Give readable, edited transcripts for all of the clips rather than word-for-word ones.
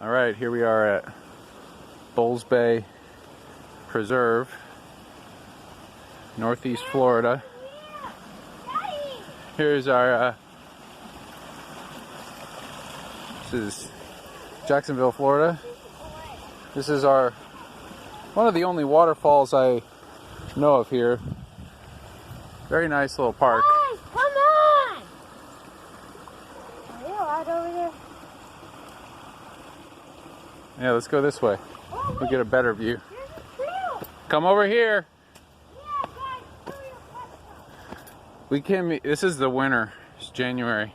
All right, here we are at Bulls Bay Preserve, Northeast Florida. Here's our, this is Jacksonville, Florida. This is one of the only waterfalls I know of here. Very nice little park. Guys, come on! Are you out over there? Yeah, let's go this way. Oh, We'll get a better view. there's a trail! Come over here. Yeah, guys, throw your butts We came, this is the winter, it's January.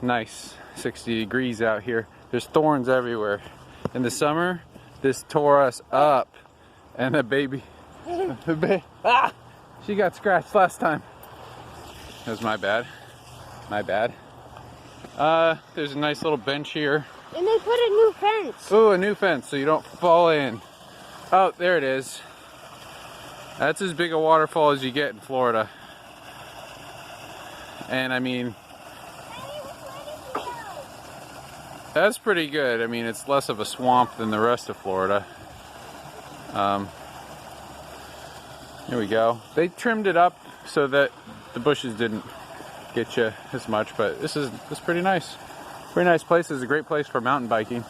Nice, 60 degrees out here. There's thorns everywhere. In the summer, this tore us up. And the baby, she got scratched last time. That was my bad. My bad. There's a nice little bench here. And they put a new fence. Ooh, a new fence so you don't fall in. Oh, there it is. That's as big a waterfall as you get in Florida. And I mean, that's pretty good. I mean, it's less of a swamp than the rest of Florida. Here we go. They trimmed it up so that the bushes didn't get you as much, but this is pretty nice. Very nice place. It's a great place for mountain biking.